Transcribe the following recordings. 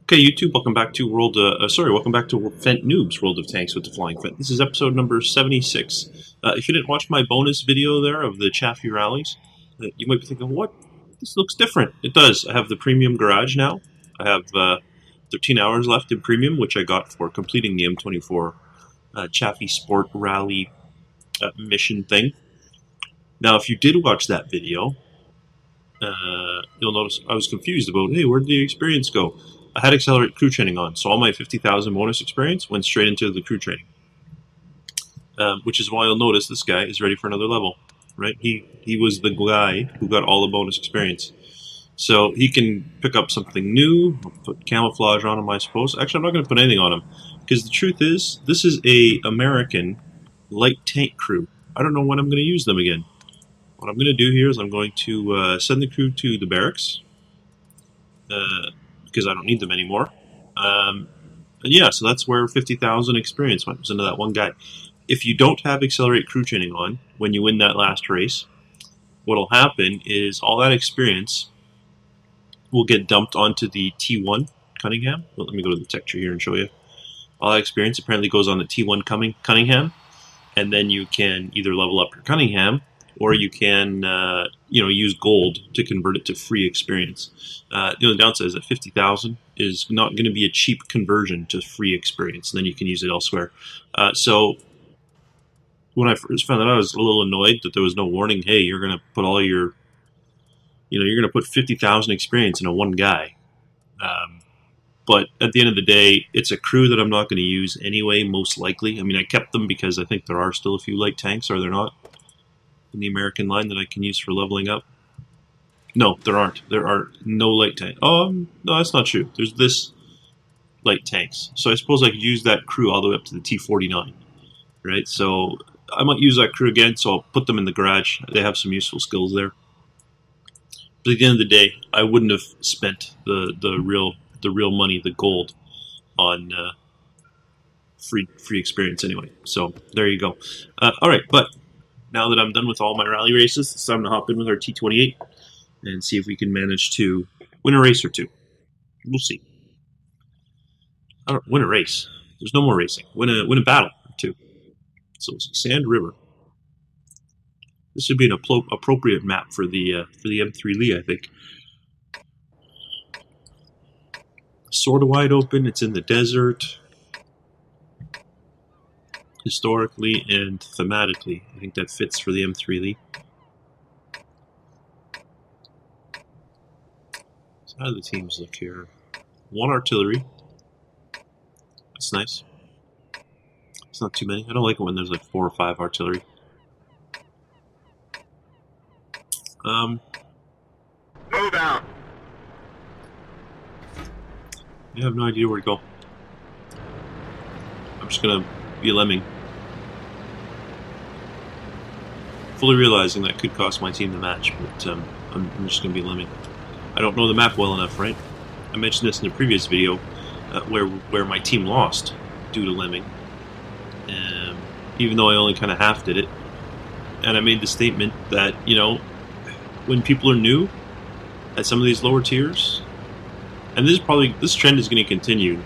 Okay, YouTube, welcome back to welcome back to Phent Noobs World of Tanks with the Flying Phent. This is episode number 76. If you didn't watch my bonus video there of the Chaffee rallies, you might be thinking, what? This looks different. It does. I have the premium garage now. I have 13 hours left in premium, which I got for completing the M24 Chaffee Sport Rally mission thing. Now, if you did watch that video, you'll notice I was confused about, hey, where did the experience go? I had Accelerate crew training on, so all my 50,000 bonus experience went straight into the crew training. Which is why you'll notice this guy is ready for another level, right? He was the guy who got all the bonus experience. So he can pick up something new, put camouflage on him, I suppose. Actually, I'm not going to put anything on him, because the truth is, this is a American light tank crew. I don't know when I'm going to use them again. What I'm going to do here is I'm going to send the crew to the barracks, because I don't need them anymore. And yeah, so that's where 50,000 experience went, was into that one guy. If you don't have Accelerate crew training on when you win that last race, what'll happen is all that experience will get dumped onto the T1 Cunningham. Well, let me go to the texture here and show you. All that experience apparently goes on the T1 Cunningham, and then you can either level up your Cunningham, or you can use gold to convert it to free experience. The only downside is that 50,000 is not going to be a cheap conversion to free experience, and then you can use it elsewhere. So when I first found that, I was a little annoyed that there was no warning, hey, you're going to put all your, you're going to put 50,000 experience in a one guy. But at the end of the day, it's a crew that I'm not going to use anyway, most likely. I mean, I kept them because I think there are still a few light tanks, are there not? In the American line that I can use for leveling up? No, there aren't. There are no light tanks. No, that's not true. There's this light tanks. So I suppose I could use that crew all the way up to the T-29, right? So I might use that crew again, so I'll put them in the garage. They have some useful skills there. But at the end of the day, I wouldn't have spent the real money, the gold, on free experience anyway. So there you go. All right, but now that I'm done with all my rally races, it's time to hop in with our T-28 and see if we can manage to win a race or two. We'll see. I don't win a race. There's no more racing. Win a battle or two. So Sand River. This would be an appropriate map for the M3 Lee, I think. Sort of wide open. It's in the desert. Historically and thematically, I think that fits for the M3 Lee. So how do the teams look here? One artillery. That's nice. It's not too many. I don't like it when there's like 4 or 5 artillery. Move out. I have no idea where to go. I'm just gonna be a lemming. Fully realizing that could cost my team the match, but I'm just going to be a lemming. I don't know the map well enough, right? I mentioned this in a previous video where my team lost due to lemming, even though I only kind of half did it. And I made the statement that, when people are new at some of these lower tiers, and this trend is going to continue.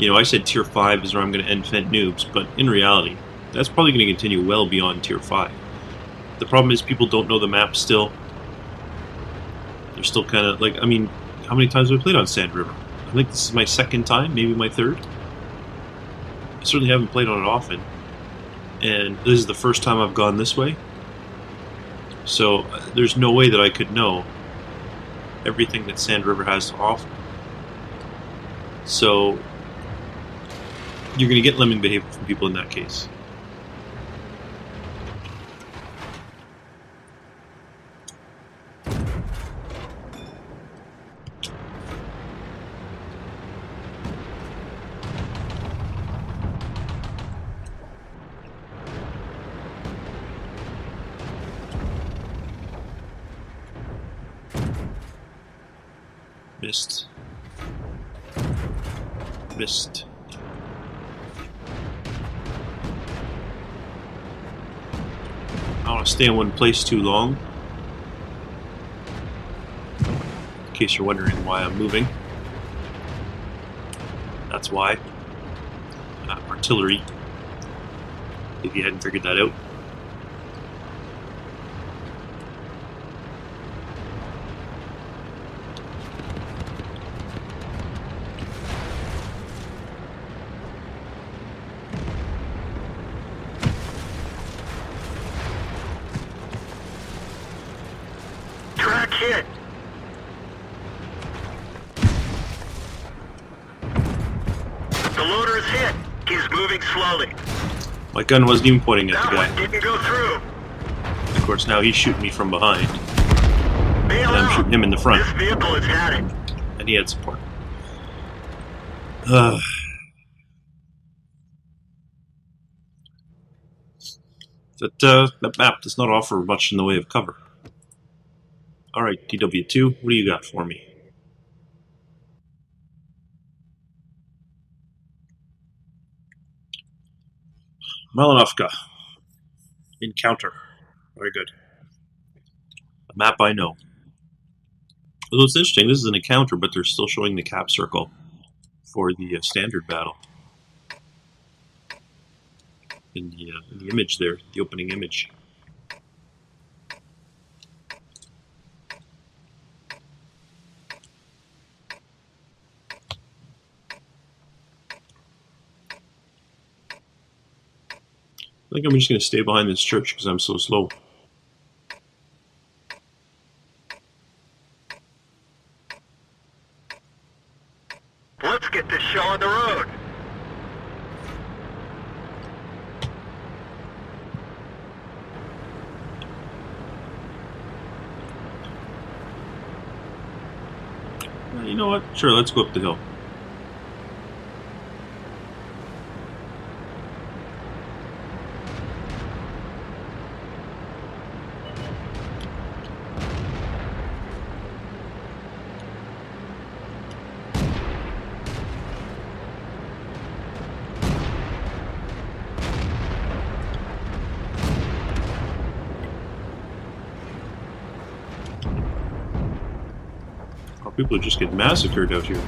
I said tier 5 is where I'm going to end Phent Noobs, but in reality, that's probably going to continue well beyond tier 5. The problem is people don't know the map still. They're still kind of like, I mean, how many times have I played on Sand River? I think this is my second time, maybe my third. I certainly haven't played on it often. And this is the first time I've gone this way. So there's no way that I could know everything that Sand River has to offer. So you're going to get lemming behavior from people in that case. Missed. I don't want to stay in one place too long. In case you're wondering why I'm moving. That's why. Artillery, if you hadn't figured that out. Track hit. The loader is hit. He's moving slowly. My gun wasn't even pointing at the That one guy. didn't go through. Of course, now he's shooting me from behind, Bail and I'm out. shooting him in the front, This vehicle has had it. and he had support. That map does not offer much in the way of cover. Alright, TW2, what do you got for me? Malinovka. Encounter. Very good. A map I know. Although it's interesting, this is an encounter, but they're still showing the cap circle for the standard battle. In the image there, the opening image. I think I'm just going to stay behind this church because I'm so slow. Let's get this show on the road. You know what? Sure, let's go up the hill. People just get massacred out here.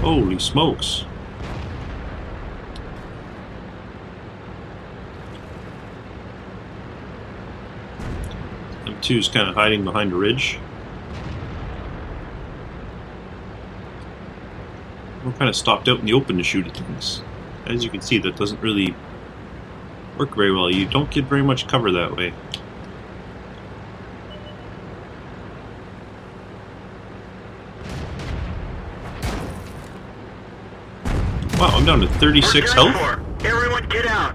Holy smokes. M2's kind of hiding behind a ridge. We're kind of stopped out in the open to shoot at things. As you can see, that doesn't really work very well. You don't get very much cover that way. Wow, I'm down to 36 health? Everyone get out.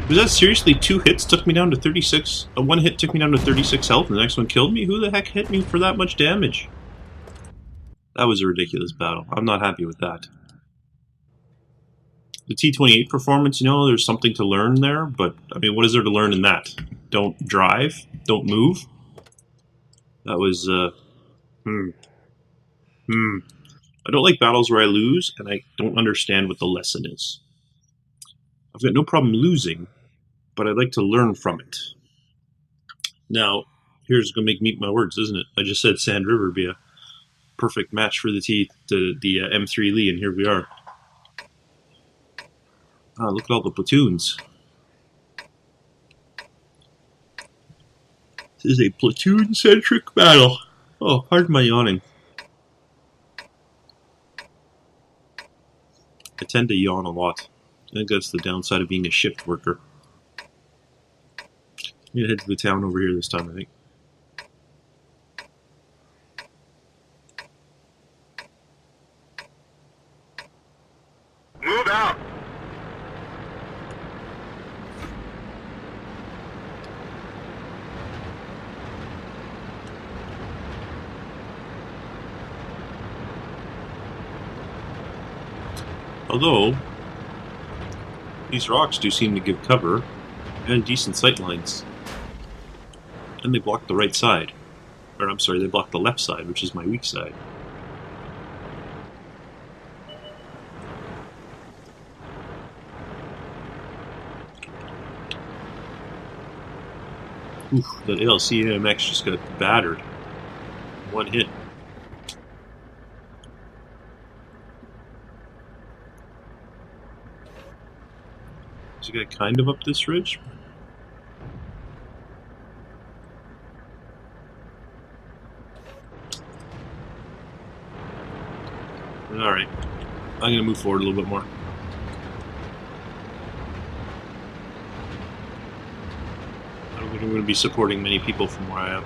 Was that seriously 2 hits took me down to 36? One hit took me down to 36 health and the next one killed me? Who the heck hit me for that much damage? That was a ridiculous battle. I'm not happy with that. The T-28 performance, you know, there's something to learn there, but, I mean, what is there to learn in that? Don't drive? Don't move? That was, I don't like battles where I lose, and I don't understand what the lesson is. I've got no problem losing, but I'd like to learn from it. Now, here's going to make me eat my words, isn't it? I just said Sand River would be a perfect match for the M3 Lee, and here we are. Ah, look at all the platoons. This is a platoon-centric battle. Oh, pardon my yawning. I tend to yawn a lot. I think that's the downside of being a shift worker. I'm gonna head to the town over here this time, I think. Move out. Although, these rocks do seem to give cover and decent sight lines. And they block the right side. Or, I'm sorry, they block the left side, which is my weak side. Oof, that ALC AMX just got battered. One hit. a guy kind of up this ridge. Alright. I'm going to move forward a little bit more. I don't think I'm going to be supporting many people from where I am.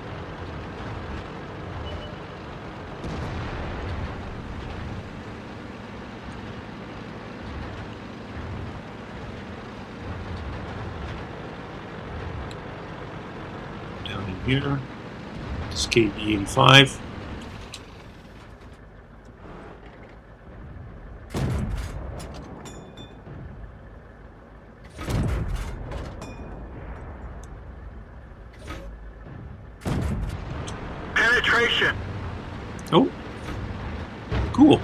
Down in here. This is KV-85. Penetration. Oh. Cool.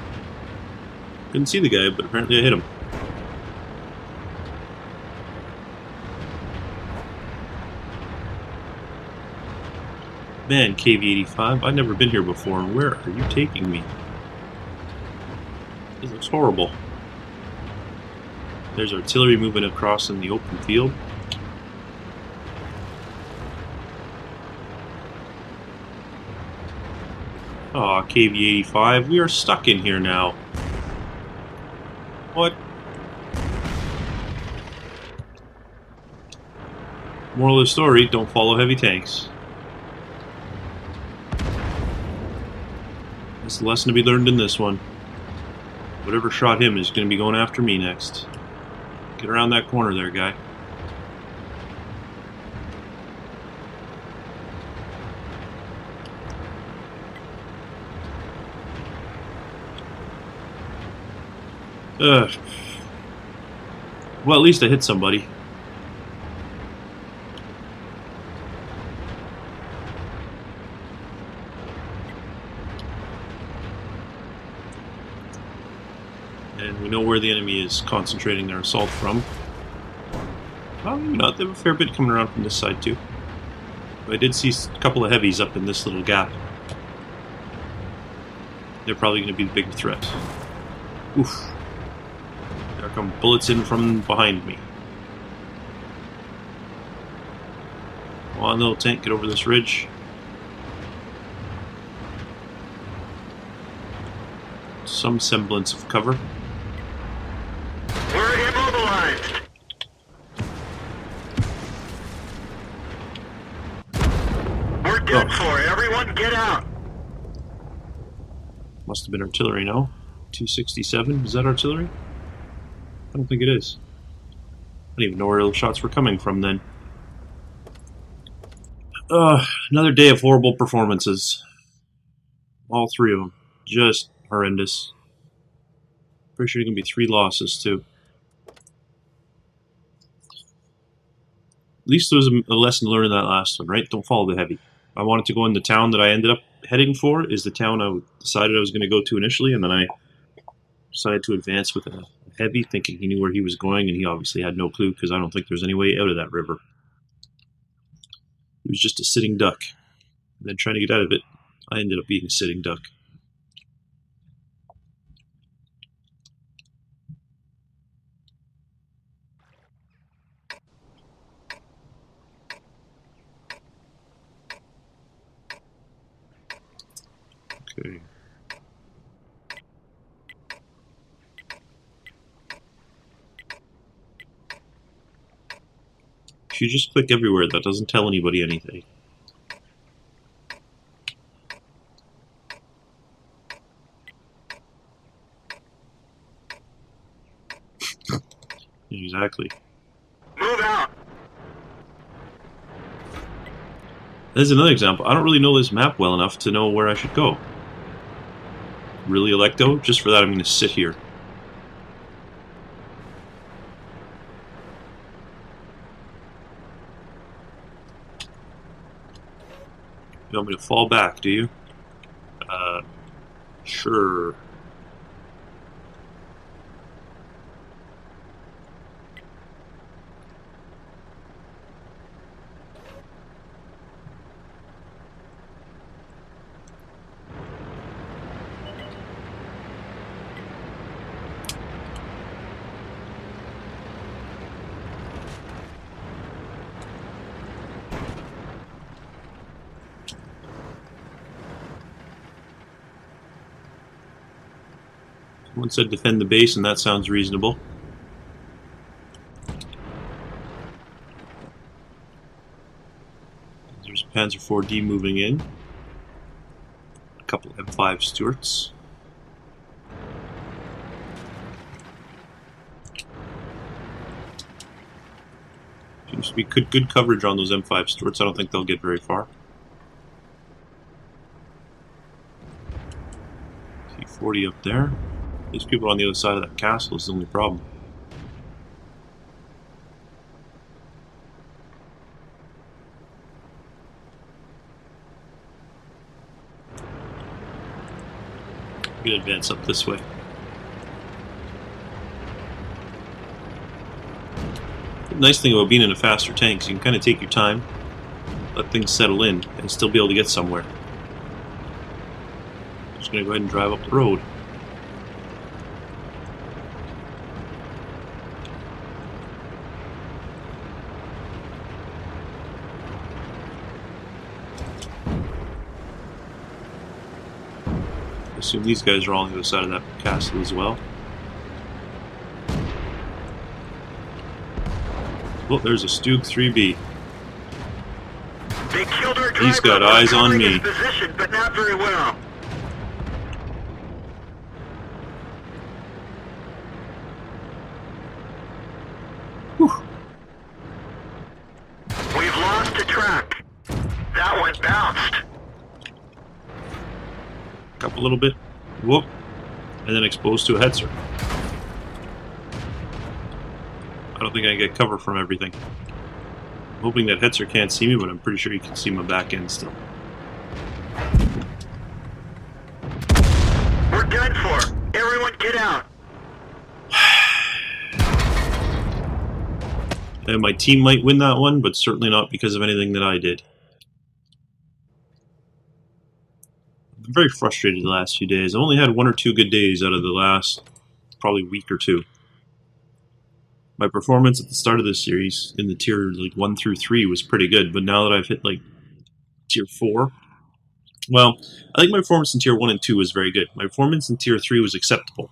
Couldn't see the guy, but apparently I hit him. Man, KV-85, I've never been here before. Where are you taking me? This looks horrible. There's artillery moving across in the open field. Aw, KV-85, we are stuck in here now. What? Moral of the story, don't follow heavy tanks. That's the lesson to be learned in this one. Whatever shot him is going to be going after me next. Get around that corner there, guy. Well, at least I hit somebody. And we know where the enemy is concentrating their assault from. Well, maybe not. They have a fair bit coming around from this side, too. But I did see a couple of heavies up in this little gap. They're probably going to be the big threat. Oof. There come bullets in from behind me. Come on, little tank, get over this ridge. Some semblance of cover. We're immobilized. We're done for. Everyone get out. Must have been artillery, no? 267, is that artillery? I don't think it is. I don't even know where those shots were coming from then. Another day of horrible performances. All three of them. Just horrendous. Pretty sure you're going to be 3 losses, too. At least there was a lesson learned in that last one, right? Don't follow the heavy. I wanted to go in the town that I ended up heading for, is the town I decided I was going to go to initially, and then I decided to advance with a heavy, thinking he knew where he was going, and he obviously had no clue, because I don't think there's any way out of that river. He was just a sitting duck. And then trying to get out of it, I ended up being a sitting duck. Okay. If you just click everywhere, that doesn't tell anybody anything. Exactly. Move out. There's another example. I don't really know this map well enough to know where I should go. Really, Electo? Just for that, I'm going to sit here. You want me to fall back, do you? Sure. One said defend the base, and that sounds reasonable. There's Panzer IV-D moving in. A couple M5 Stuarts. Seems to be good coverage on those M5 Stuarts. I don't think they'll get very far. T-40 up there. These people on the other side of that castle is the only problem. I'm gonna advance up this way. The nice thing about being in a faster tank is you can kind of take your time, let things settle in, and still be able to get somewhere. Just gonna go ahead and drive up the road. I assume these guys are all on the other side of that castle as well. Oh, there's a Stug 3B. They killed our He's got eyes on me. Position, but not very well. Whew. We've lost the track. That one bounced. Up a little bit. Whoop. And then exposed to a Hetzer. I don't think I get cover from everything. I'm hoping that Hetzer can't see me, but I'm pretty sure he can see my back end still. We're done for. Everyone get out. And my team might win that one, but certainly not because of anything that I did. I've been very frustrated the last few days. I've only had 1 or 2 good days out of the last probably week or two. My performance at the start of this series in the tier like 1 through 3 was pretty good, but now that I've hit like tier 4, well, I think my performance in tier 1 and 2 was very good. My performance in tier 3 was acceptable.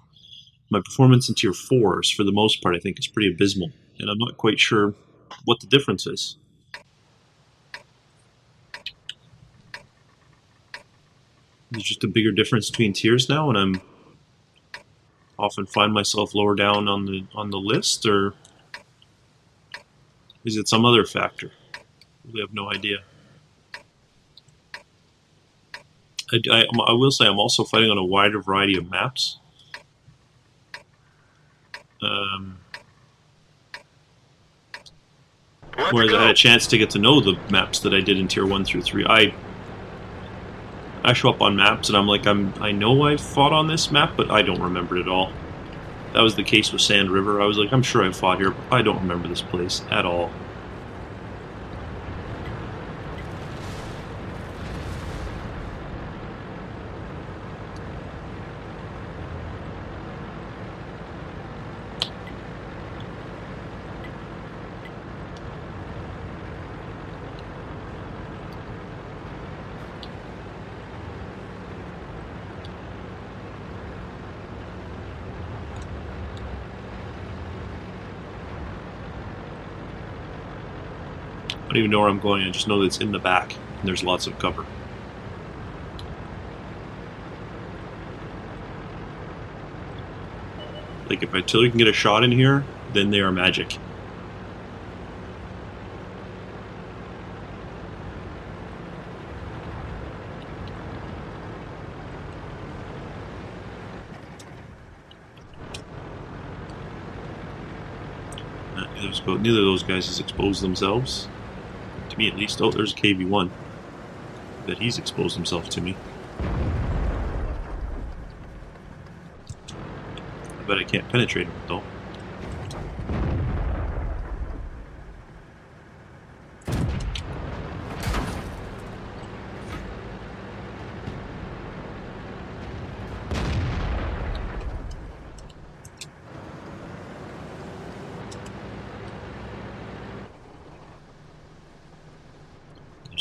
My performance in tier 4s, for the most part, I think is pretty abysmal, and I'm not quite sure what the difference is. There's just a bigger difference between tiers now, and I'm often find myself lower down on the list, or is it some other factor? We have no idea. I will say I'm also fighting on a wider variety of maps. Whereas I had a chance to get to know the maps that I did in tier 1 through 3. I show up on maps and I'm like, I know I fought on this map, but I don't remember it at all. That was the case with Sand River. I was like, I'm sure I fought here, but I don't remember this place at all. I don't even know where I'm going, I just know that it's in the back, and there's lots of cover. Like, if artillery can get a shot in here, then they are magic. Neither of those guys has exposed themselves. To me, at least. Oh, there's a KV-1. That he's exposed himself to me. I bet I can't penetrate him, though.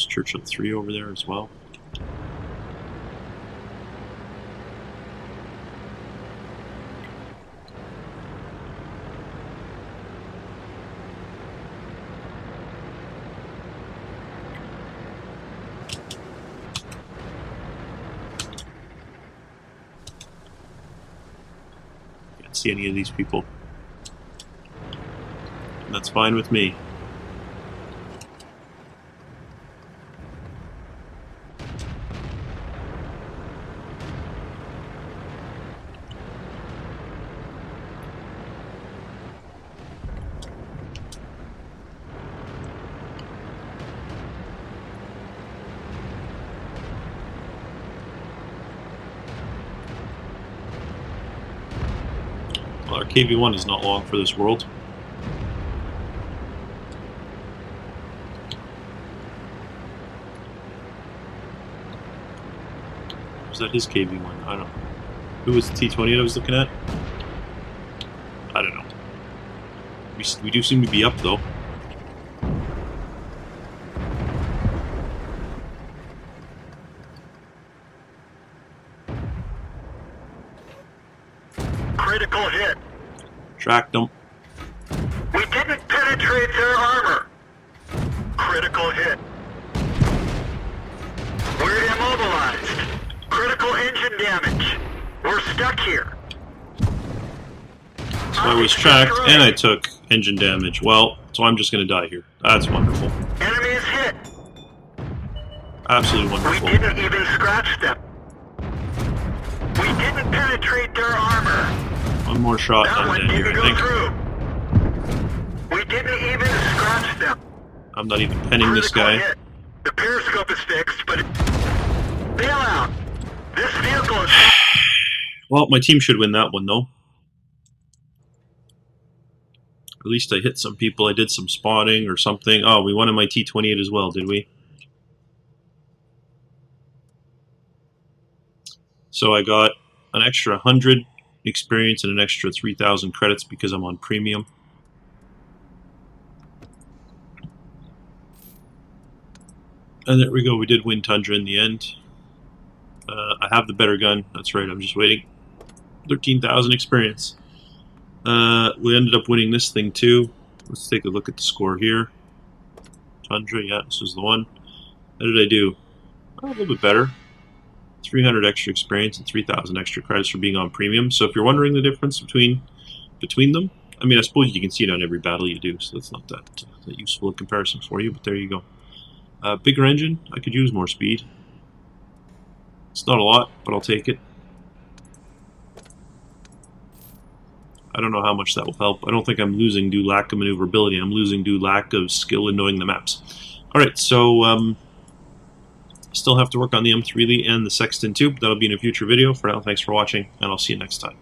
Churchill 3 over there as well. see any of these people. And that's fine with me. Well, our KV-1 is not long for this world. Was that his KV-1? I don't know. Who was the T-28 I was looking at? I don't know. We do seem to be up, though. Critical hit. Tracked them. We didn't penetrate their armor. Critical hit. We're immobilized. Critical engine damage. We're stuck here. So I was tracked and I took engine damage. Well, so I'm just going to die here. That's wonderful. Enemies hit. Absolutely We wonderful. didn't even scratch them. We didn't penetrate their armor. One more shot That and I'm one dead here, didn't I go think. through. We didn't even scratch them. I'm not even penning this Critical guy. hit. The periscope is fixed, but bail out. This vehicle is... Well, my team should win that one, though. At least I hit some people. I did some spotting or something. Oh, we won in my T-28 as well, did we? So I got an extra 100 experience and an extra 3,000 credits because I'm on premium. And there we go. We did win Tundra in the end. I have the better gun. That's right. I'm just waiting. 13,000 experience. We ended up winning this thing too. Let's take a look at the score here. Tundra, yeah, this was the one. How did I do? Oh, a little bit better. 300 extra experience and 3,000 extra credits for being on premium. So if you're wondering the difference between them, I mean, I suppose you can see it on every battle you do, so that's not that useful a comparison for you, but there you go. Bigger engine, I could use more speed. It's not a lot, but I'll take it. I don't know how much that will help. I don't think I'm losing due lack of maneuverability. I'm losing due lack of skill in knowing the maps. Alright, so still have to work on the M3 and the Sexton tube. That'll be in a future video. For now, thanks for watching, and I'll see you next time.